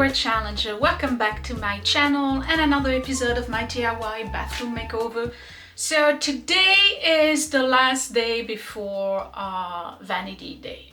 Great Challenge. Welcome back to my channel and another episode of my DIY bathroom makeover. So today is the last day before Vanity Day.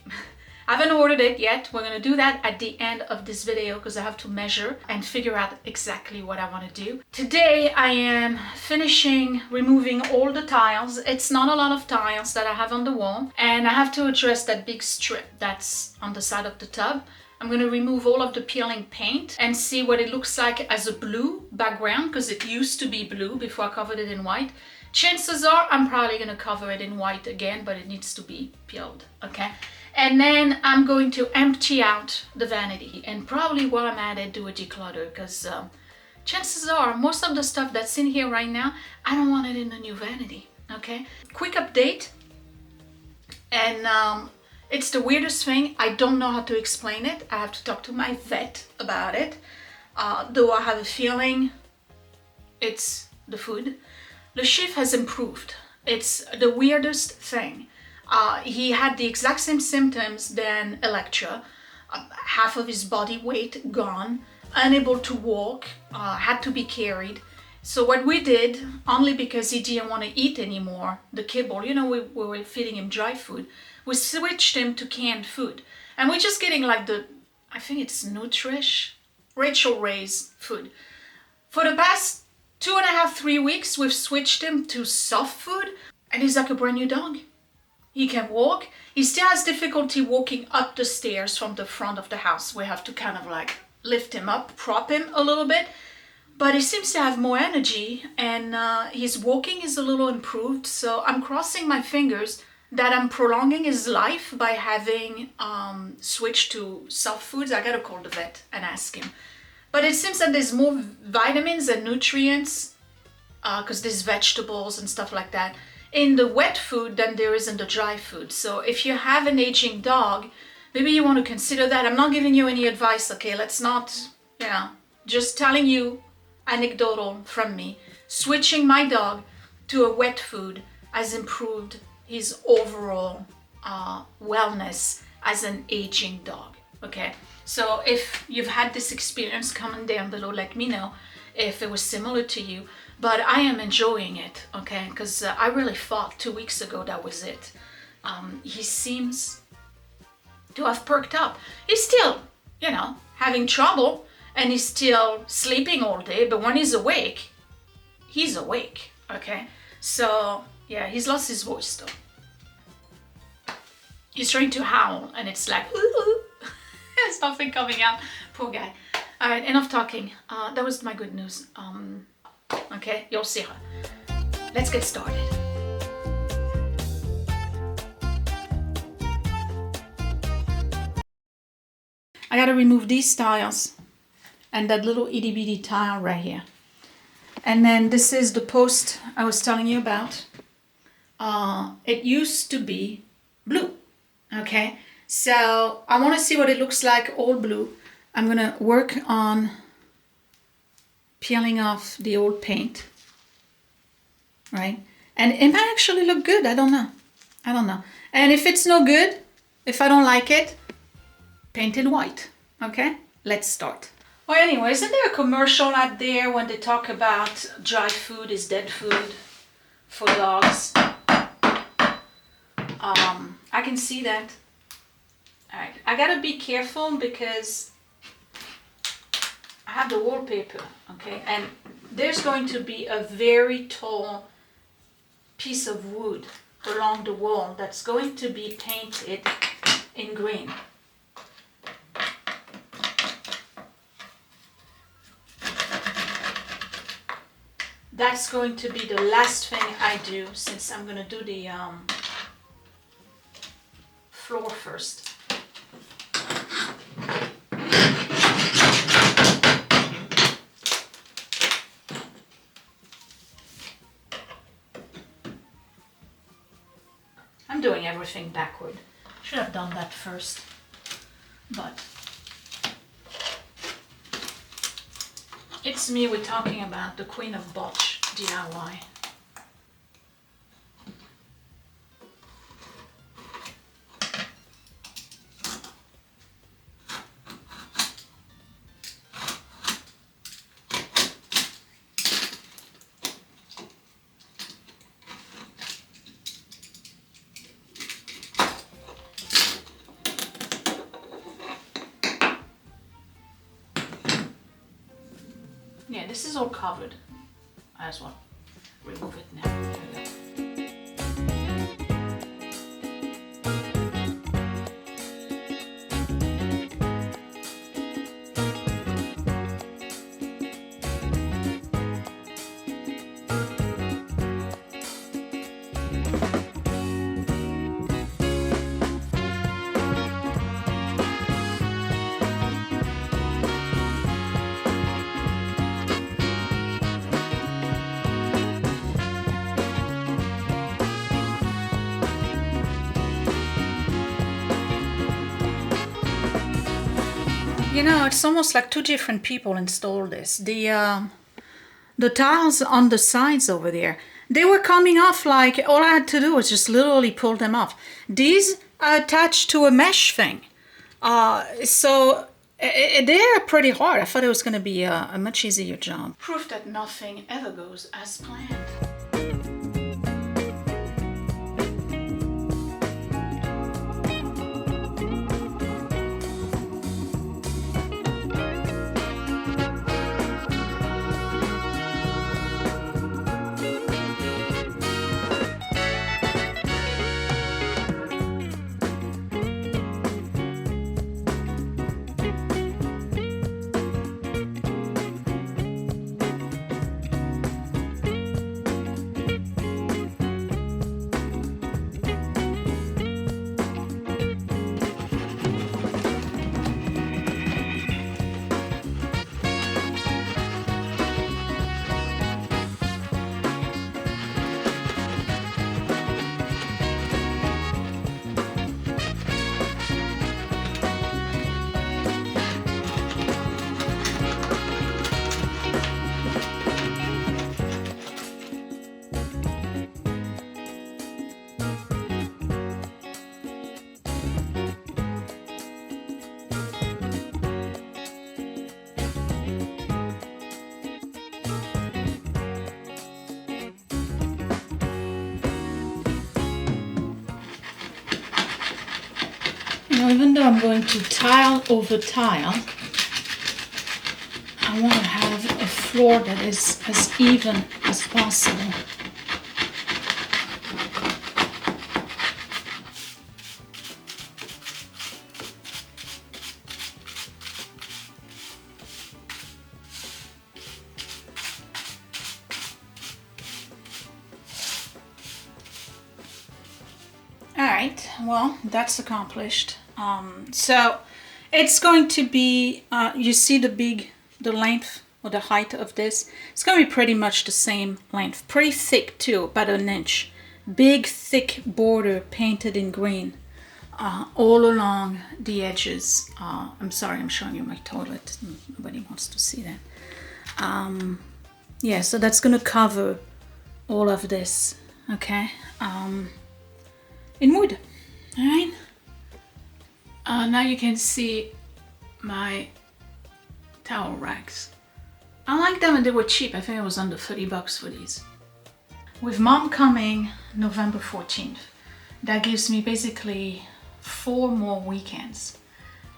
I haven't ordered it yet. We're going to do that at the end of this video because I have to measure and figure out exactly what I want to do. Today I am finishing removing all the tiles. It's not a lot of tiles that I have on the wall, and I have to address that big strip that's on the side of the tub. I'm going to remove all of the peeling paint and see what it looks like as a blue background, because it used to be blue before I covered it in white. Chances are I'm probably going to cover it in white again, but it needs to be peeled, okay? And then I'm going to empty out the vanity, and probably while I'm at it do a declutter, because chances are most of the stuff that's in here right now, I don't want it in the new vanity, okay? Quick update, and it's the weirdest thing. I don't know how to explain it. I have to talk to my vet about it. Though I have a feeling it's the food. The shift has improved. It's the weirdest thing. He had the exact same symptoms than Electra. Half of his body weight gone, unable to walk, had to be carried. So what we did, only because he didn't want to eat anymore, the kibble, you know, we were feeding him dry food, we switched him to canned food. And we're just getting like I think it's Nutrish, Rachel Ray's food. For the past 2.5, 3 weeks, we've switched him to soft food, and he's like a brand new dog. He can walk. He still has difficulty walking up the stairs from the front of the house. We have to kind of like lift him up, prop him a little bit. But he seems to have more energy, and his walking is a little improved. So I'm crossing my fingers that I'm prolonging his life by having switched to soft foods. I gotta call the vet and ask him. But it seems that there's more vitamins and nutrients, because there's vegetables and stuff like that, in the wet food than there is in the dry food. So if you have an aging dog, maybe you want to consider that. I'm not giving you any advice, okay? Let's not, just telling you anecdotal from me. Switching my dog to a wet food has improved his overall wellness as an aging dog, okay? So if you've had this experience, comment down below, let me know if it was similar to you. But I am enjoying it, okay? Because I really thought 2 weeks ago that was it. He seems to have perked up. He's still, having trouble, and he's still sleeping all day. But when he's awake, okay? So, yeah, he's lost his voice, though. He's trying to howl, and it's like, ooh, there's nothing coming out. Poor guy. All right, enough talking. That was my good news. Okay, you'll see her. Let's get started. I gotta remove these tiles and that little itty bitty tile right here. And then this is the post I was telling you about. It used to be blue, okay? So I wanna see what it looks like all blue. I'm gonna work on peeling off the old paint, right? And it might actually look good. I don't know. And if it's no good, if I don't like it, paint it white, okay? Let's start. Well, anyway, isn't there a commercial out there when they talk about dry food is dead food for dogs? I can see that. All right, I gotta be careful because I have the wallpaper, okay, and there's going to be a very tall piece of wood along the wall that's going to be painted in green. That's going to be the last thing I do, since I'm going to do the floor first. Doing everything backward. Should have done that first, but it's me we're talking about, the Queen of Botch DIY. this is all covered. I as well remove it now. There we go. You know, it's almost like two different people installed this. The tiles on the sides over there, they were coming off like all I had to do was just literally pull them off. These are attached to a mesh thing. So they're pretty hard. I thought it was going to be a much easier job. Proof that nothing ever goes as planned. Even though I'm going to tile over tile, I want to have a floor that is as even as possible. All right, well, that's accomplished. So it's going to be, you see the length or the height of this, it's going to be pretty much the same length, pretty thick too, about an inch. Big thick border painted in green all along the edges. I'm sorry, I'm showing you my toilet. Nobody wants to see that. Yeah, so that's going to cover all of this, okay, in wood, all right? Now you can see my towel racks. I like them and they were cheap. I think it was under 30 bucks for these. With Mom coming November 14th, that gives me basically 4 more weekends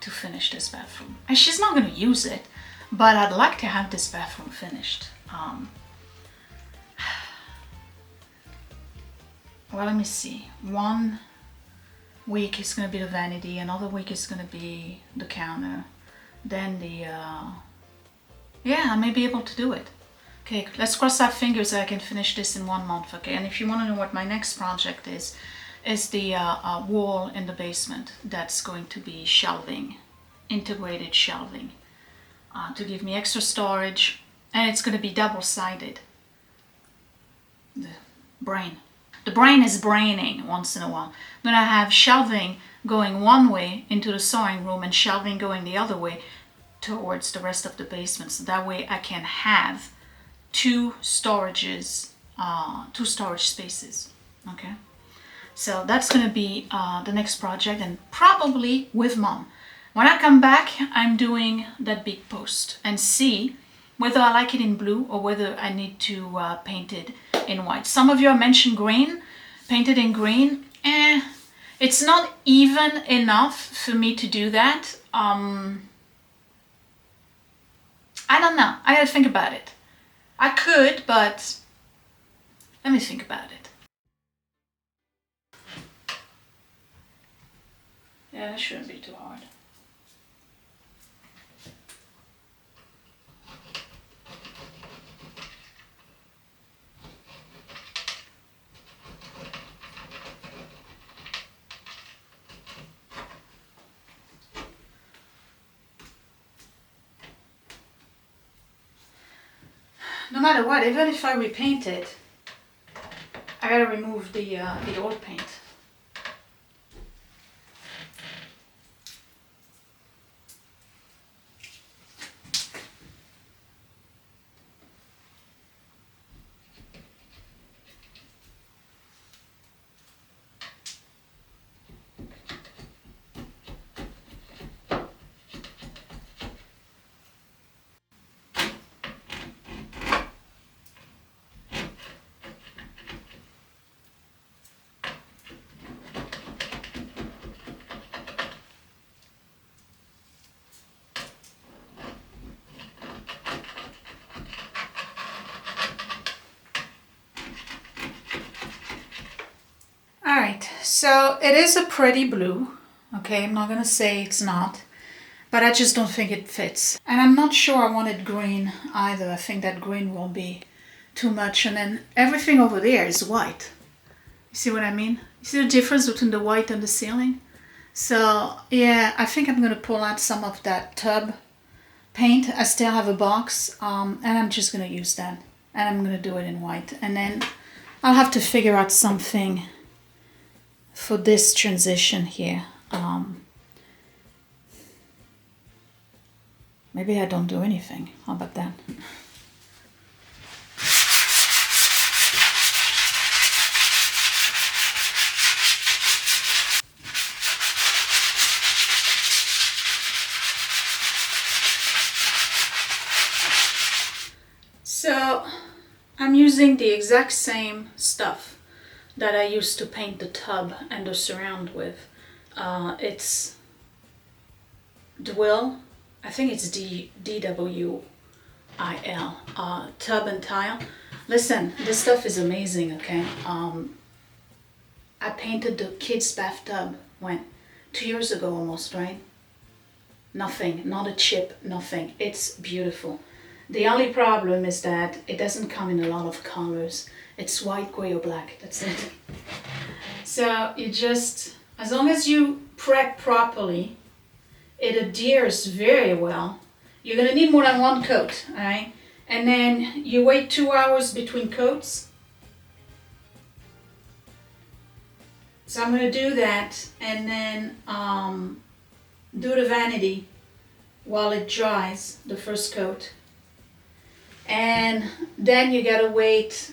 to finish this bathroom. And she's not going to use it, but I'd like to have this bathroom finished. Well, let me see. 1 week is going to be the vanity, another week is going to be the counter, then the yeah, I may be able to do it. Okay, let's cross our fingers that I can finish this in 1 month. Okay, and if you want to know what my next project is the wall in the basement that's going to be shelving, integrated shelving, to give me extra storage, and it's going to be double-sided. The brain is braining once in a while. I'm going to have shelving going one way into the sewing room and shelving going the other way towards the rest of the basement. So that way I can have 2 storage spaces. Okay. So that's going to be the next project, and probably with Mom. When I come back, I'm doing that big post and see whether I like it in blue or whether I need to paint it in white. Some of you have mentioned green, painted in green. It's not even enough for me to do that. I don't know. I gotta think about it. I could, but let me think about it. Yeah, that shouldn't be too hard. No matter what, even if I repaint it, I gotta remove the old paint. Alright, so it is a pretty blue. Okay, I'm not gonna say it's not, but I just don't think it fits. And I'm not sure I wanted green either. I think that green will be too much. And then everything over there is white. You see what I mean? You see the difference between the white and the ceiling? So yeah, I think I'm gonna pull out some of that tub paint. I still have a box, and I'm just gonna use that. And I'm gonna do it in white. And then I'll have to figure out something for this transition here. Maybe I don't do anything. How about that? So I'm using the exact same stuff that I used to paint the tub and the surround with. It's Dwil. I think it's DWIL, tub and tile. Listen, this stuff is amazing, okay? I painted the kids' bathtub, when? 2 years ago almost, right? Nothing, not a chip, nothing. It's beautiful. The only problem is that it doesn't come in a lot of colors. It's white, gray, or black, that's it. So you just, as long as you prep properly, it adheres very well. You're gonna need more than one coat, all right? And then you wait 2 hours between coats. So I'm gonna do that and then do the vanity while it dries, the first coat. And then you gotta wait,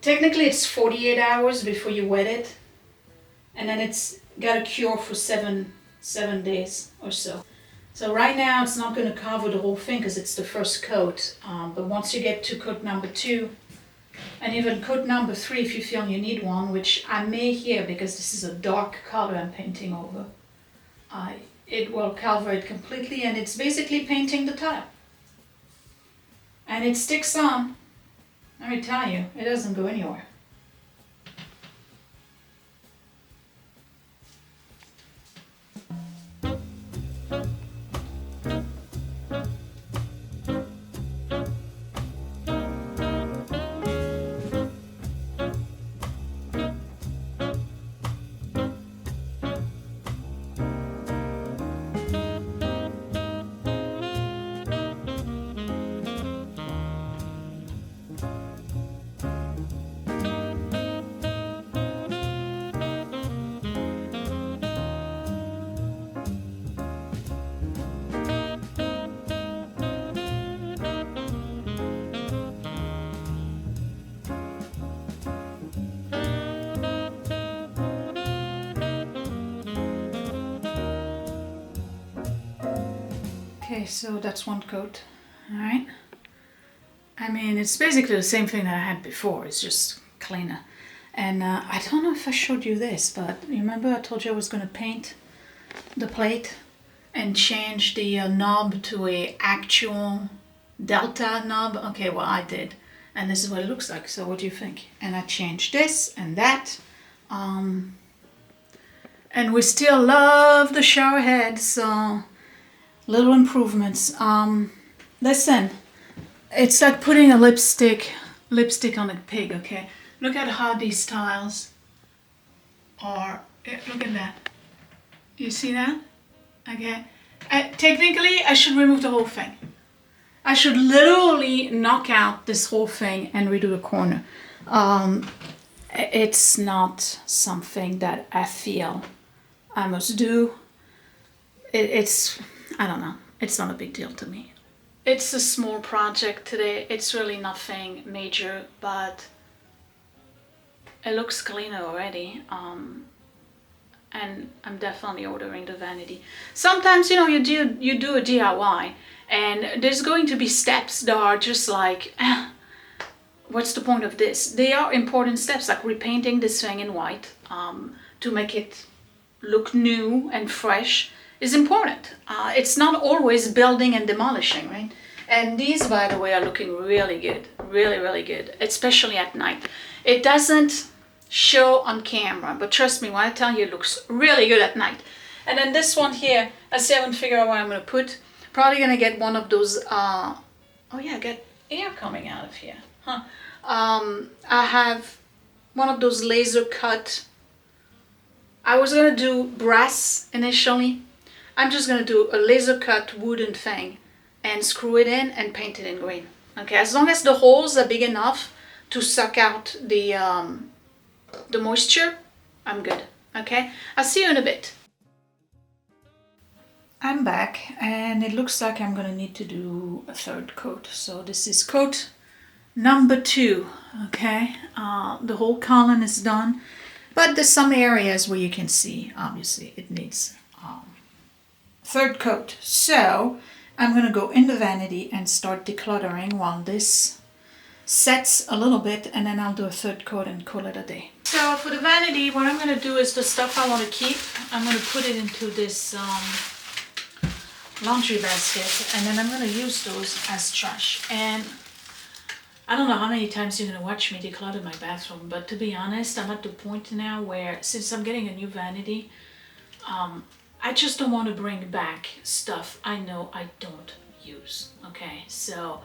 technically it's 48 hours before you wet it. And then it's got to cure for seven days or so. So right now it's not going to cover the whole thing because it's the first coat. But once you get to coat number 2 and even coat number 3, if you feel you need one, which I may here because this is a dark color I'm painting over, it will cover it completely, and it's basically painting the tile. And it sticks on. Let me tell you, it doesn't go anywhere. Okay, so that's one coat, all right? I mean, it's basically the same thing that I had before, it's just cleaner. And I don't know if I showed you this, but you remember I told you I was gonna paint the plate and change the knob to a actual delta knob. Okay, well I did. And this is what it looks like. So what do you think? And I changed this and that. And we still love the shower head, so little improvements. Listen, it's like putting a lipstick on a pig, okay? Look at how these tiles are. Look at that. You see that? Okay. Technically, I should remove the whole thing. I should literally knock out this whole thing and redo the corner. It's not something that I feel I must do. It's, I don't know, it's not a big deal to me. It's a small project today. It's really nothing major, but it looks cleaner already. And I'm definitely ordering the vanity. Sometimes, you know, you do a DIY and there's going to be steps that are just like, what's the point of this? They are important steps, like repainting this thing in white to make it look new and fresh is important. It's not always building and demolishing, right? And these, by the way, are looking really good, really, really good, especially at night. It doesn't show on camera, but trust me when I tell you, it looks really good at night. And then this one here, I still haven't figured out what I'm gonna put. Probably gonna get one of those, oh yeah, I get air coming out of here, huh? I have one of those laser cut. I was gonna do brass initially. I'm just gonna do a laser cut wooden thing and screw it in and paint it in green. Okay, as long as the holes are big enough to suck out the moisture, I'm good. Okay, I'll see you in a bit. I'm back and it looks like I'm gonna need to do a third coat. So this is coat number 2. Okay, the whole column is done, but there's some areas where you can see obviously it needs third coat. So I'm gonna go in the vanity and start decluttering while this sets a little bit, and then I'll do a third coat and call it a day. So for the vanity, what I'm gonna do is the stuff I want to keep, I'm gonna put it into this laundry basket, and then I'm gonna use those as trash. And I don't know how many times you're gonna watch me declutter my bathroom, but to be honest, I'm at the point now where since I'm getting a new vanity, I just don't want to bring back stuff I know I don't use. Okay, so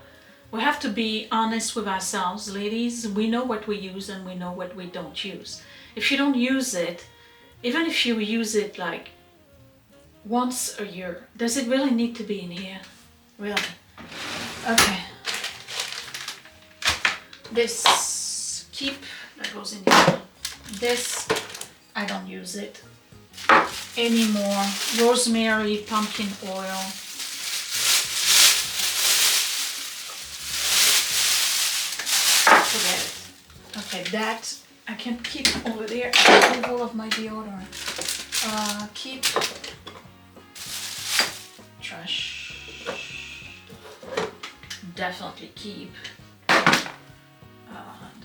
we have to be honest with ourselves, ladies. We know what we use and we know what we don't use. If you don't use it, even if you use it like once a year, does it really need to be in here? Really? Okay. This keep, that goes in here. This, I don't use it anymore. Rosemary, pumpkin oil. Forget it. Okay, that I can keep over there. All of my deodorant. Keep trash. Definitely keep.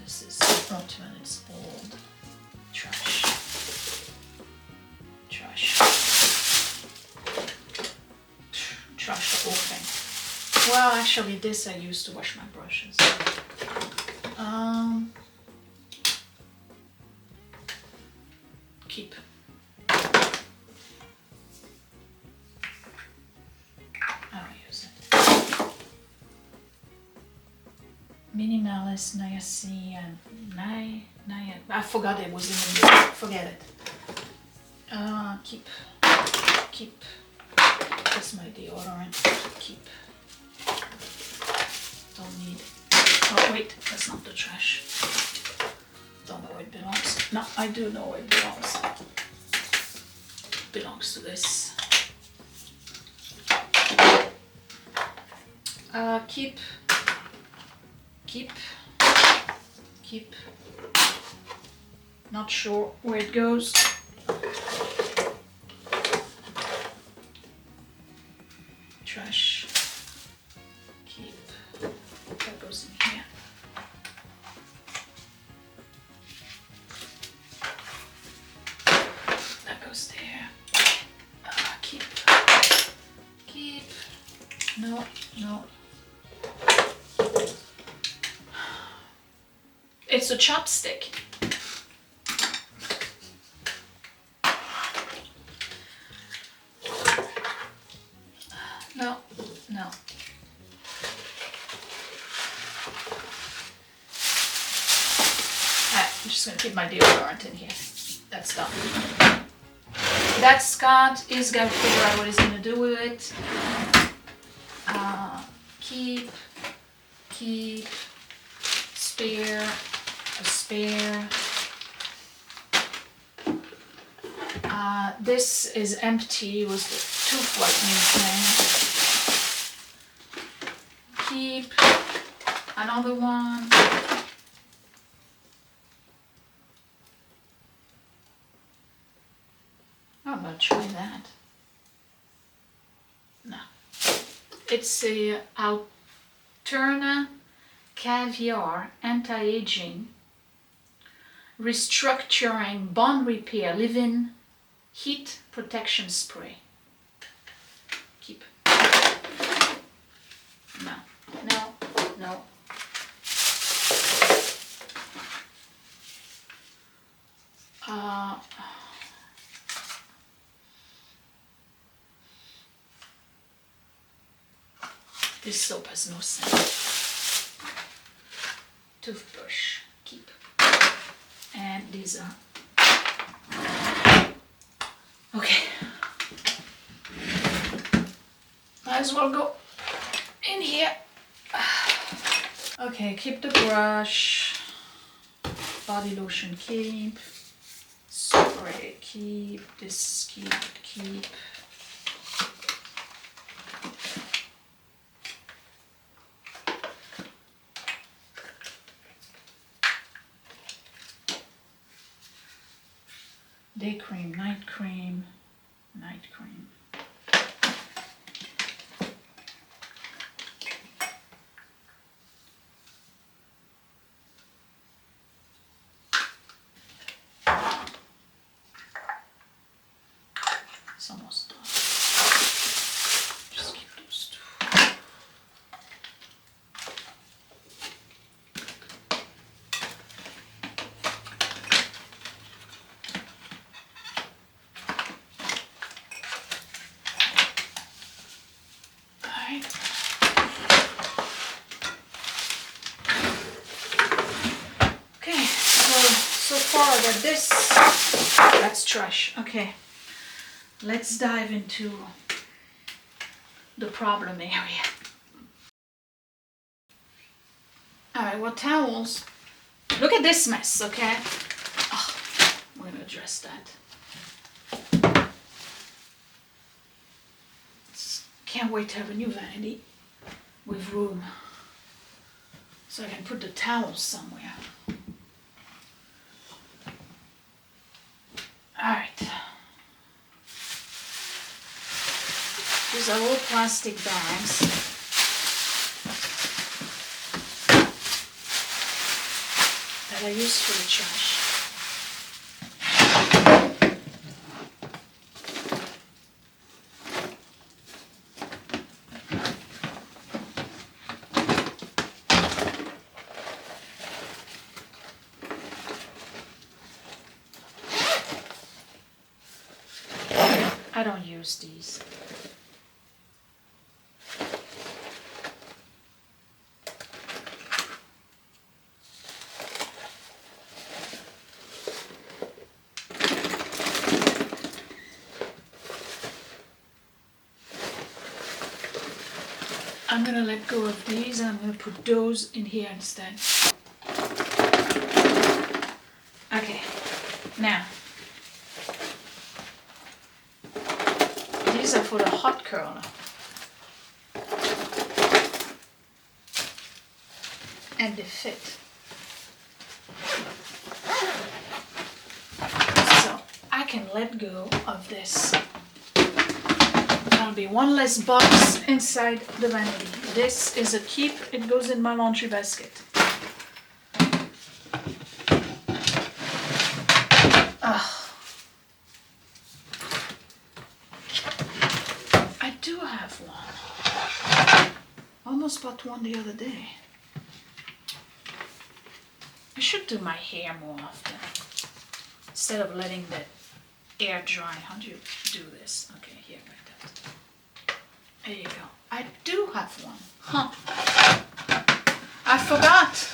This is ultimate. It's old. Trash. Trash. Trash the whole thing. Well, actually, this I used to wash my brushes. Keep. I don't use it. Minimalist, niacin, I forgot it was in the book. Forget it. Keep. That's my deodorant. Keep. Don't need. Oh wait, that's not the trash. Don't know where it belongs. No, I do know where it belongs. It belongs to this. Keep. Not sure where it goes. Trash. Keep. That goes in here. That goes there. Keep. No. It's a chopstick. No, no. I'm just gonna keep my deodorant in here. That's done. That's Scott. He's gonna figure out what he's gonna do with it. Keep, spare, a spare. This is empty, was the tooth whitening thing. Keep, another one. I'm gonna try that. No. It's a Alterna Caviar Anti-Aging Restructuring Bond Repair Live-In Heat Protection Spray. Keep. No, no, no. This soap has no scent. Toothbrush, keep. And these are okay. Might as well go in here. Okay, keep the brush. Body lotion, keep. Spray, keep. This, keep. Day cream, night cream, night cream. It's almost done. Just keep those two. So far that this, that's trash. Okay, let's dive into the problem area. Alright, what towels? Look at this mess, okay? Oh, we're gonna address that. Can't wait to have a new vanity with room so I can put the towels somewhere. Alright, these are all plastic bags. That I use for the trash. I don't use these. I'm gonna let go of these and I'm gonna put those in here instead. Okay, now these are for the hot curler. And they fit. So I can let go of this. There'll be one less box inside the vanity. This is a keep, it goes in my laundry basket. I do have one. Almost bought one the other day. I should do my hair more often instead of letting the air dry. How do you do this? Okay, here, like that. There you go. I do have one. Huh. I forgot.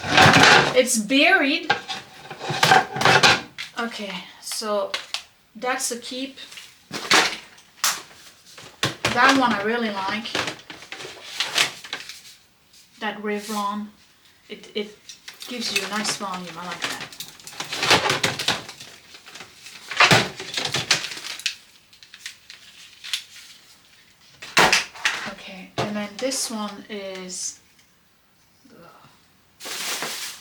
It's buried. Okay, so that's a keep. That one I really like. That Revlon. It gives you a nice volume. I like that. Okay, and then this one is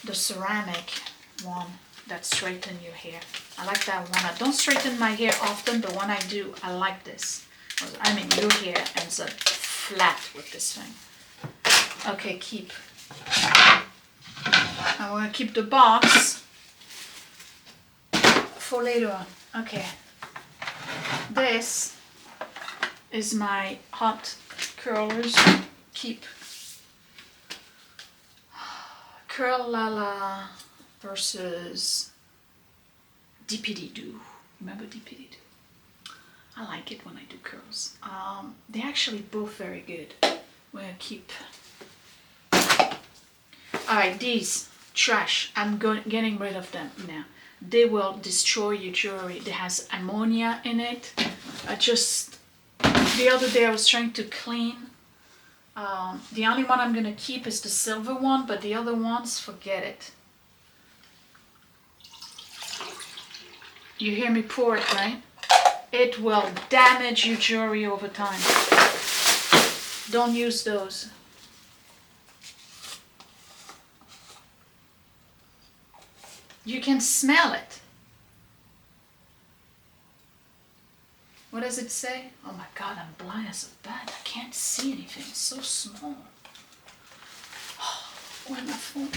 the ceramic one that straightens your hair. I like that one. I don't straighten my hair often, but when I do, I like this. I mean, your hair ends up flat with this thing. Okay, keep. I want to keep the box for later on. Okay. This is my hot curlers. Keep. Curl Lala versus DPD Do. Remember DPD Do? I like it when I do curls. They're actually both very good. We're gonna keep. Alright, these trash. I'm getting rid of them now. They will destroy your jewelry. It has ammonia in it. The other day I was trying to clean. The only one I'm gonna keep is the silver one, but the other ones, forget it. You hear me pour it, right? It will damage your jewelry over time. Don't use those. You can smell it. What does it say? Oh my God, I'm blind as a bat. I can't see anything. It's so small. Oh, where's my phone?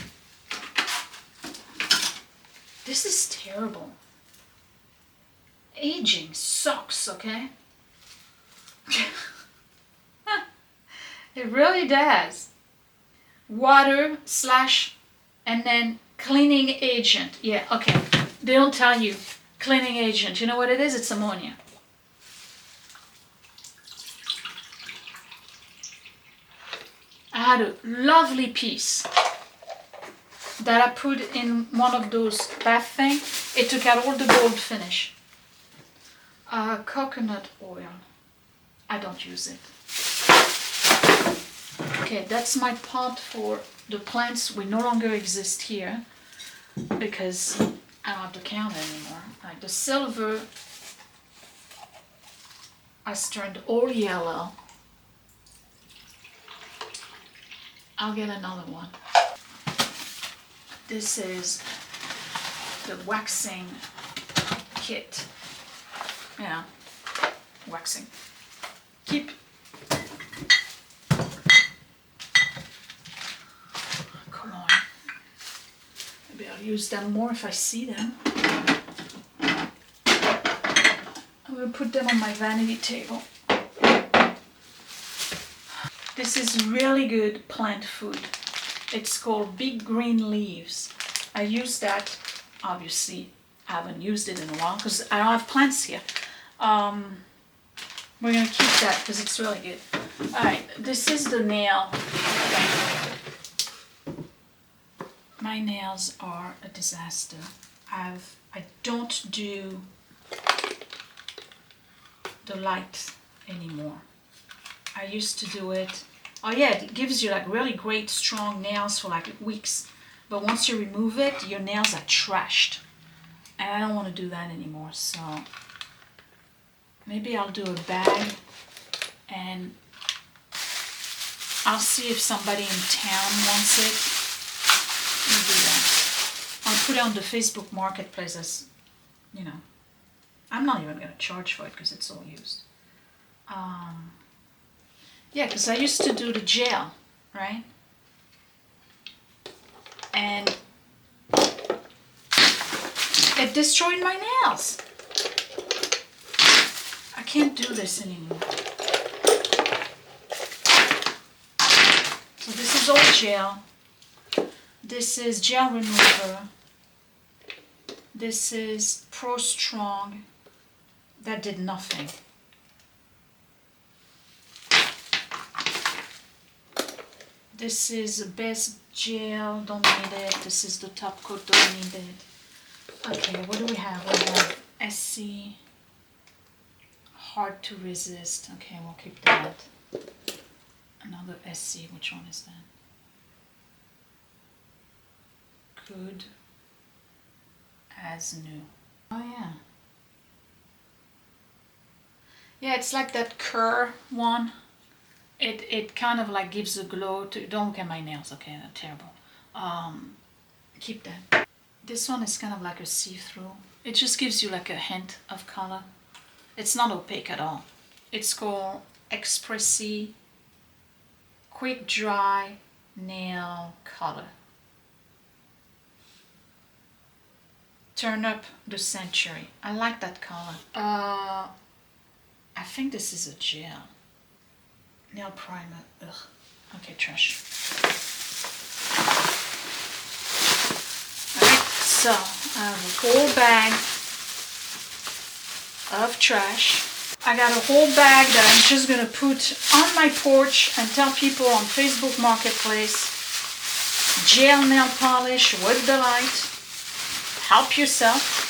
This is terrible. Aging sucks, okay? It really does. Water / and then cleaning agent. Yeah, okay. They don't tell you cleaning agent. You know what it is? It's ammonia. I had a lovely piece that I put in one of those bath things. It took out all the gold finish. Coconut oil. I don't use it. Okay, that's my pot for the plants. We no longer exist here because I don't have the counter anymore. Like the silver has turned all yellow. I'll get another one. This is the waxing kit. Yeah, waxing. Keep. Come on. Maybe I'll use them more if I see them. I'm gonna put them on my vanity table. This is really good plant food. It's called Big Green Leaves. I use that, obviously. I haven't used it in a while because I don't have plants here. We're gonna keep that because it's really good. Alright, this is the nail. My nails are a disaster. I don't do the light anymore. I used to do it. Oh yeah, it gives you like really great strong nails for like weeks. But once you remove it, your nails are trashed. And I don't want to do that anymore, so maybe I'll do a bag and I'll see if somebody in town wants it. I'll do that. I'll put it on the Facebook Marketplace as, you know, I'm not even going to charge for it because it's all used. Yeah, because I used to do the gel, right? And it destroyed my nails. I can't do this anymore. So this is all gel. This is gel remover. This is Pro Strong. That did nothing. This is Best Gel, don't need it. This is the top coat, don't need it. Okay, what do we have? We have SC, Hard to Resist. Okay, we'll keep that. Another SC, which one is that? Good as New. Oh yeah. Yeah, it's like that Kerr one. It kind of like gives a glow to, don't look at my nails, okay, they're terrible. Keep that. This one is kind of like a see-through. It just gives you like a hint of color. It's not opaque at all. It's called Expressi Quick Dry Nail Color. Turn Up the Century. I like that color. I think this is a gel. Nail primer. Ugh. Okay, trash. Alright, so I have a whole bag of trash. I got a whole bag that I'm just gonna put on my porch and tell people on Facebook Marketplace. Gel nail polish with the light. Help yourself.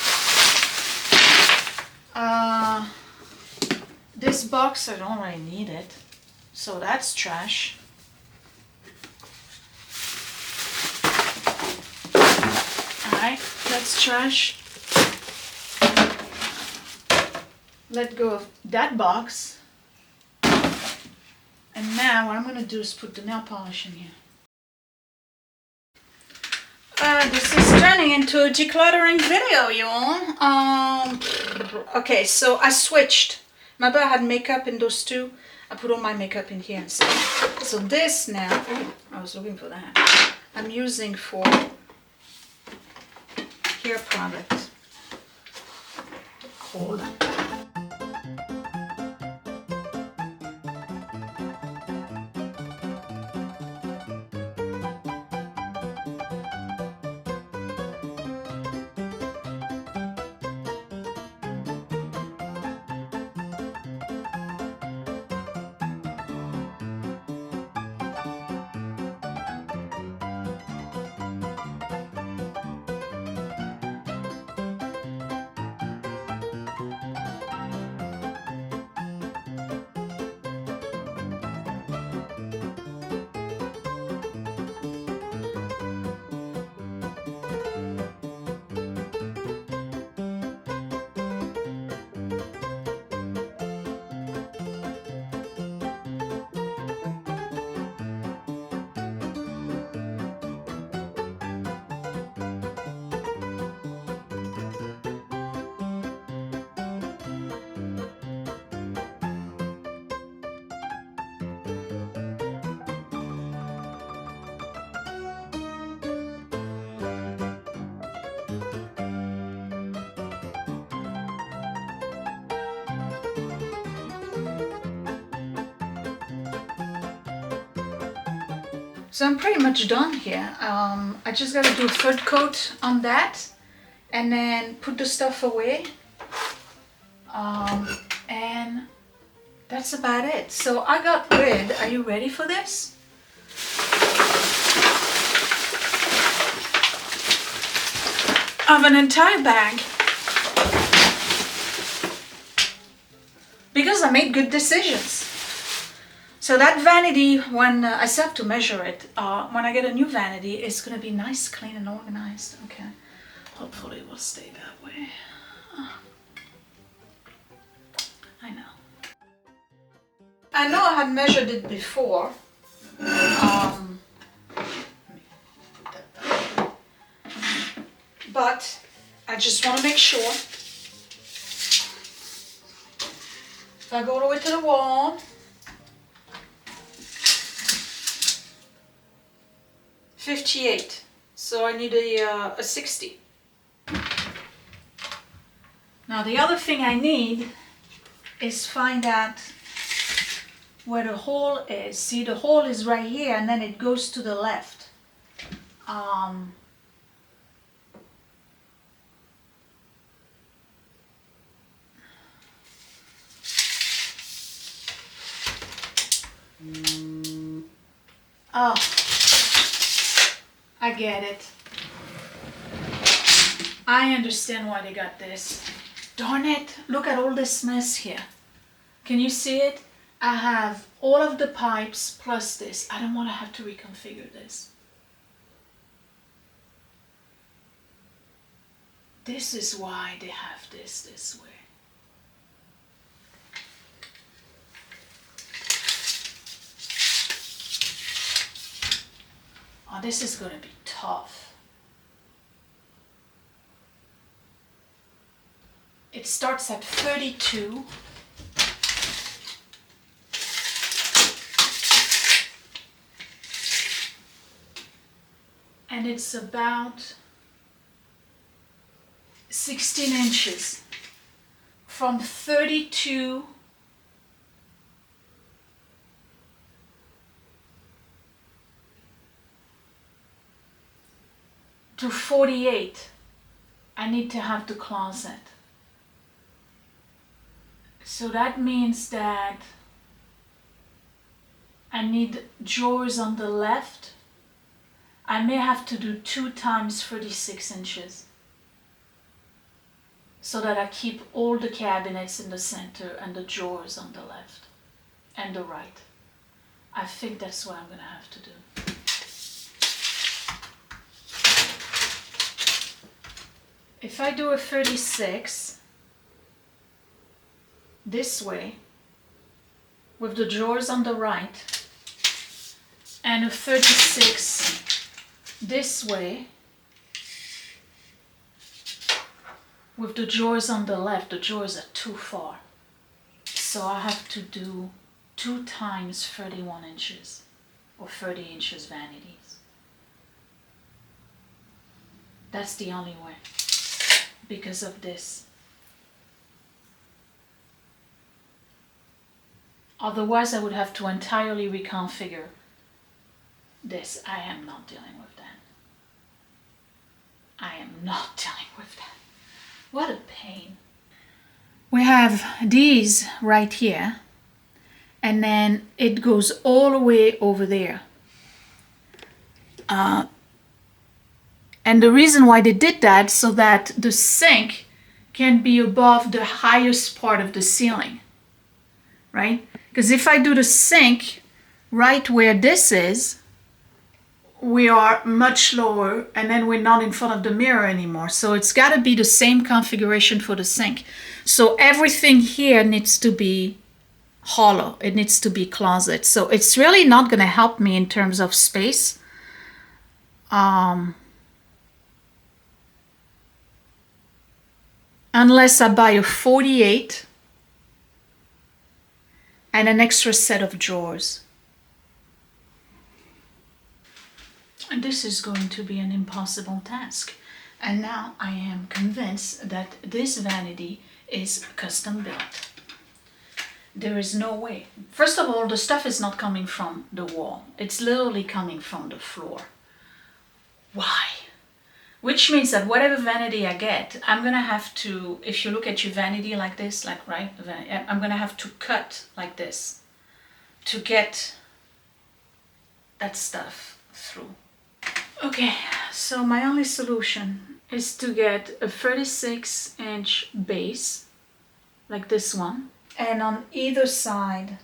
This box, I don't really need it. So that's trash. Alright, that's trash. Let go of that box. And now what I'm going to do is put the nail polish in here. This is turning into a decluttering video, y'all. Okay, so I switched. Remember I had makeup in those two? I put all my makeup in here instead. So this now, I was looking for that. I'm using for hair product. Hold on. So I'm pretty much done here. I just gotta do a third coat on that and then put the stuff away. And that's about it. So I got rid, are you ready for this? Of an entire bag. Because I made good decisions. So that vanity, when I still have to measure it, when I get a new vanity, it's going to be nice, clean and organized. Okay, hopefully it will stay that way. I know. I know I had measured it before. But I just want to make sure. If I go all the way to the wall, 58, so I need a 60. Now the other thing I need is find out where the hole is. See, the hole is right here and then it goes to the left. Oh, I get it. I understand why they got this. Darn it, look at all this mess here. Can you see it? I have all of the pipes plus this. I don't want to have to reconfigure this. This is why they have this way. Oh, this is going to be tough. It starts at 32. And it's about 16 inches from 32 to 48. I need to have the closet. So that means that I need drawers on the left. I may have to do 2 times 36 inches so that I keep all the cabinets in the center and the drawers on the left and the right. I think that's what I'm going to have to do. If I do a 36 this way with the drawers on the right and a 36 this way with the drawers on the left, the drawers are too far. So I have to do 2 times 31 inches or 30 inches vanities. That's the only way because of this. Otherwise I would have to entirely reconfigure this. I am not dealing with that. I am not dealing with that. What a pain. We have these right here, and then it goes all the way over there. And the reason why they did that so that the sink can be above the highest part of the ceiling, right? Because if I do the sink right where this is, we are much lower, and then we're not in front of the mirror anymore. So it's got to be the same configuration for the sink. So everything here needs to be hollow. It needs to be closet. So it's really not going to help me in terms of space. Unless I buy a 48 and an extra set of drawers. And this is going to be an impossible task. And now I am convinced that this vanity is custom built. There is no way. First of all, the stuff is not coming from the wall. It's literally coming from the floor. Why? Which means that whatever vanity I get, I'm gonna have to, if you look at your vanity like this, like right, I'm gonna have to cut like this to get that stuff through. Okay, so my only solution is to get a 36-inch base, like this one, and on either side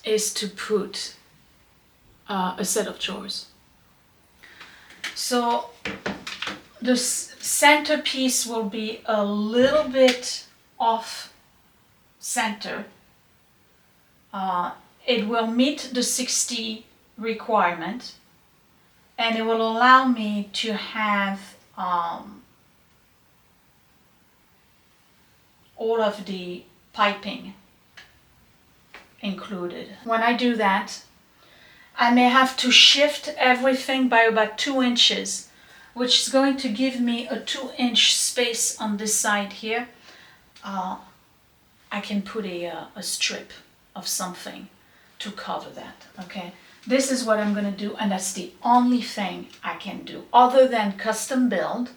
is to put a set of drawers. So the centerpiece will be a little bit off center. It will meet the 60 requirement, and it will allow me to have all of the piping included. When I do that, I may have to shift everything by about 2 inches, which is going to give me a 2-inch space on this side here. I can put a strip of something to cover that, okay? This is what I'm gonna do, and that's the only thing I can do other than custom build.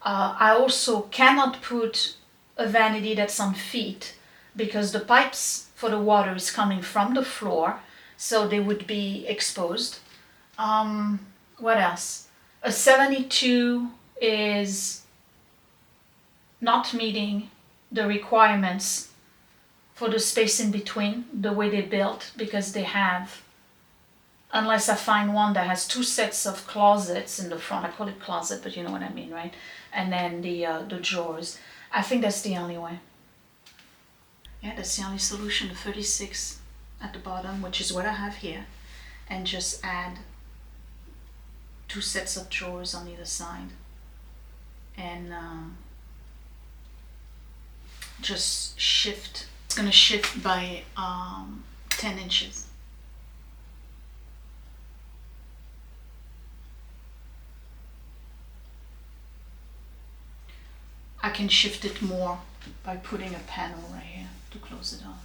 I also cannot put a vanity that's on feet because the pipes for the water is coming from the floor, so they would be exposed. What else? A 72 is not meeting the requirements for the space in between, the way they built, because they have, unless I find one that has 2 sets of closets in the front, I call it closet, but you know what I mean, right? And then the drawers. I think that's the only way. Yeah, that's the only solution, the 36 at the bottom, which is what I have here, and just add 2 sets of drawers on either side, and just shift. It's gonna shift by 10 inches. I can shift it more by putting a panel right here to close it off.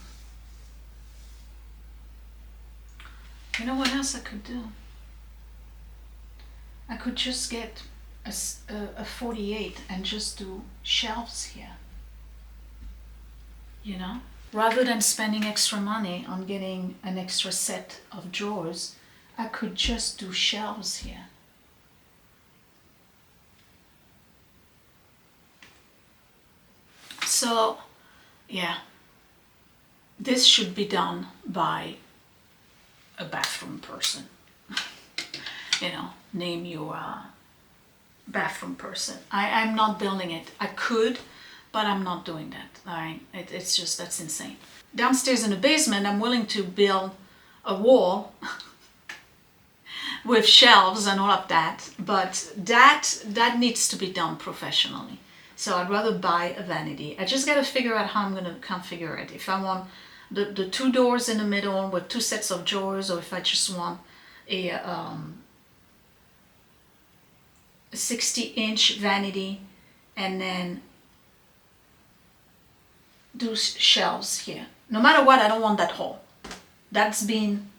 You know what else I could do? I could just get a 48 and just do shelves here. You know? Rather than spending extra money on getting an extra set of drawers, I could just do shelves here. So, yeah, this should be done by a bathroom person. You know, name your bathroom person. I'm not building it. I could, but I'm not doing that. All right, it's just, that's insane. Downstairs in the basement, I'm willing to build a wall with shelves and all of that, but that needs to be done professionally. So I'd rather buy a vanity. I just got to figure out how I'm going to configure it. If I want the 2 doors in the middle with 2 sets of drawers, or if I just want a 60-inch vanity and then do shelves here. No matter what, I don't want that hole. That's been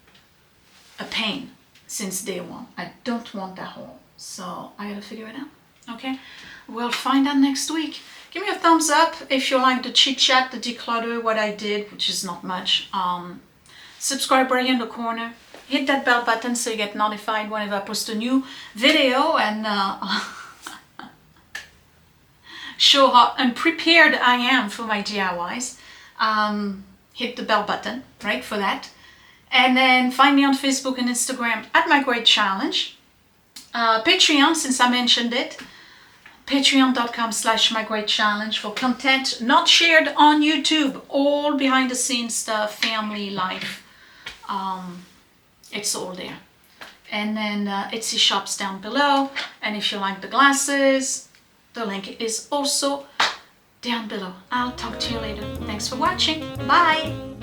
a pain since day one. I don't want that hole. So I got to figure it out. Okay, we'll find out next week. Give me a thumbs up if you like the chit chat, the declutter, what I did, which is not much. Subscribe right here in the corner. Hit that bell button so you get notified whenever I post a new video, and show how unprepared I am for my DIYs. Hit the bell button, right, for that. And then find me on Facebook and Instagram at My Great Challenge. Patreon, since I mentioned it. Patreon.com/mygreatchallenge for content not shared on YouTube. All behind the scenes stuff, family life. It's all there. And then Etsy shops down below. And if you like the glasses, the link is also down below. I'll talk to you later. Thanks for watching. Bye.